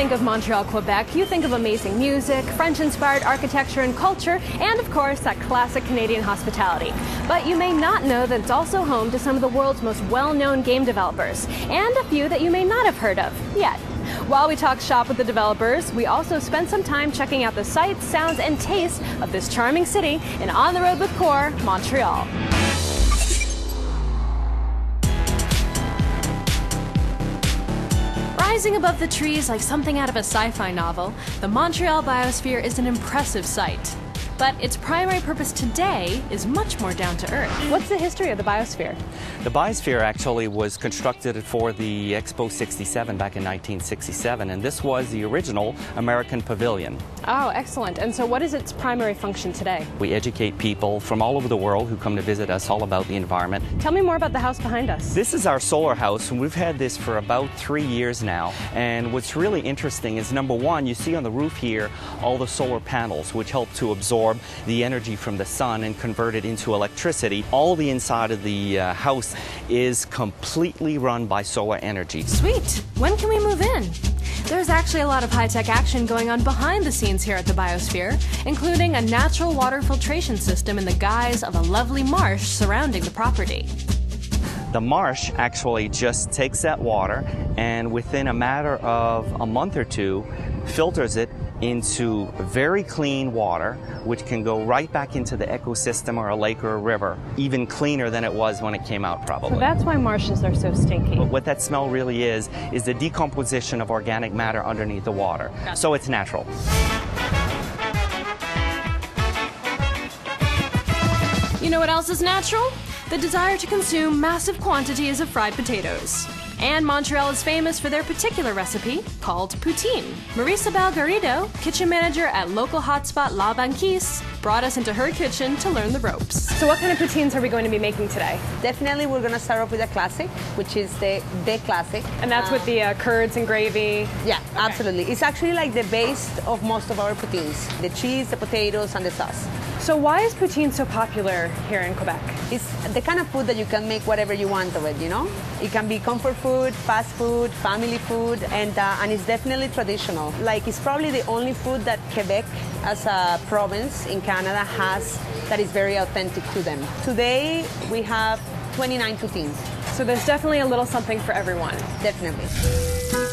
think of Montreal, Quebec, you think of amazing music, French-inspired architecture and culture, and of course, that classic Canadian hospitality. But you may not know that it's also home to some of the world's most well-known game developers, and a few that you may not have heard of yet. While we talk shop with the developers, we also spent some time checking out the sights, sounds, and tastes of this charming city in On the Road with Qore, Montreal. Rising above the trees like something out of a sci-fi novel, the Montreal Biosphere is an impressive sight. But its primary purpose today is much more down to earth. What's the history of the Biosphere? The Biosphere actually was constructed for the Expo 67 back in 1967, and this was the original American pavilion. Oh, excellent. And so what is its primary function today? We educate people from all over the world who come to visit us all about the environment. Tell me more about the house behind us. This is our solar house, and we've had this for about 3 years now. And what's really interesting is, number one, you see on the roof here all the solar panels, which help to absorb the energy from the sun and convert it into electricity. All the inside of the house is completely run by solar energy. Sweet. When can we move in? There's actually a lot of high-tech action going on behind the scenes here at the Biosphere, including a natural water filtration system in the guise of a lovely marsh surrounding the property. The marsh actually just takes that water and within a matter of a month or two filters it into very clean water, which can go right back into the ecosystem or a lake or a river, even cleaner than it was when it came out, probably. So that's why marshes are so stinky. But what that smell really is the decomposition of organic matter underneath the water. So it's natural. You know what else is natural? The desire to consume massive quantities of fried potatoes. And Montreal is famous for their particular recipe called poutine. Marisabel Garrido, kitchen manager at local hotspot La Banquise, brought us into her kitchen to learn the ropes. So what kind of poutines are we going to be making today? Definitely we're going to start off with a classic, which is the classic. And that's with the curds and gravy? Yeah, okay. Absolutely. It's actually like the base of most of our poutines. The cheese, the potatoes, and the sauce. So why is poutine so popular here in Quebec? It's the kind of food that you can make whatever you want of it, you know? It can be comfort food, fast food, family food, and it's definitely traditional. Like, it's probably the only food that Quebec, as a province in Canada, has that is very authentic to them. Today, we have 29 poutines. So there's definitely a little something for everyone. Definitely.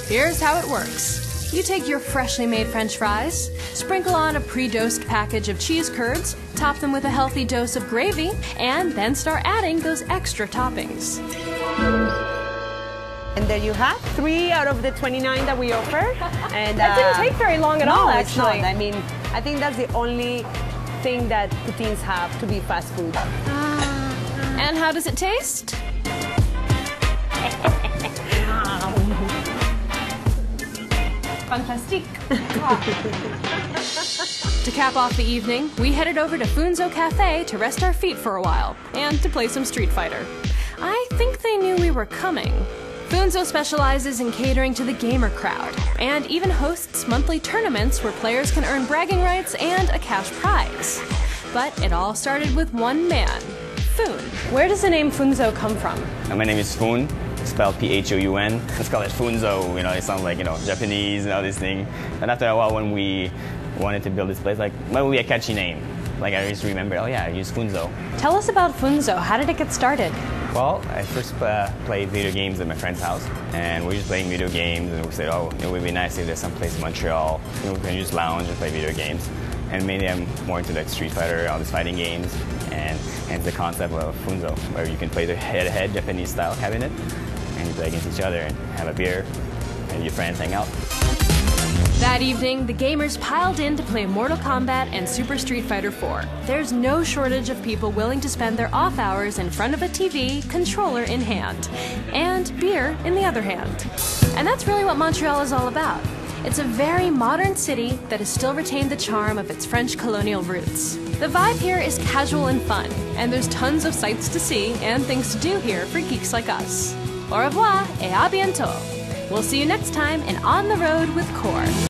Here's how it works. You take your freshly made French fries, sprinkle on a pre-dosed package of cheese curds, top them with a healthy dose of gravy, and then start adding those extra toppings. And there you have 3 out of the 29 that we offer. And that didn't take very long at all, actually. No, it's not. I mean, I think that's the only thing that poutines have to be fast food. And how does it taste? Fantastique. To cap off the evening, we headed over to Funzo Cafe to rest our feet for a while and to play some Street Fighter. I think they knew we were coming. Funzo specializes in catering to the gamer crowd and even hosts monthly tournaments where players can earn bragging rights and a cash prize. But it all started with one man, Foon. Where does the name Funzo come from? My name is Foon. Spelled P-H-O-U-N. Let's call it Funzo. You know, it sounds like, you know, Japanese and all this thing. And after a while, when we wanted to build this place, like, what would be a catchy name? Like, I just remember, oh yeah, I use Funzo. Tell us about Funzo. How did it get started? Well, I first played video games at my friend's house, and we were just playing video games, and we said, oh, it would be nice if there's some place in Montreal, you know, we can just lounge and play video games. And mainly I'm more into like Street Fighter, all these fighting games, and hence the concept of Funzo, where you can play the head-to-head Japanese style cabinet, and you play against each other and have a beer, and your friends hang out. That evening, the gamers piled in to play Mortal Kombat and Super Street Fighter 4. There's no shortage of people willing to spend their off hours in front of a TV, controller in hand, and beer in the other hand. And that's really what Montreal is all about. It's a very modern city that has still retained the charm of its French colonial roots. The vibe here is casual and fun, and there's tons of sights to see and things to do here for geeks like us. Au revoir et à bientôt. We'll see you next time in On the Road with Qore.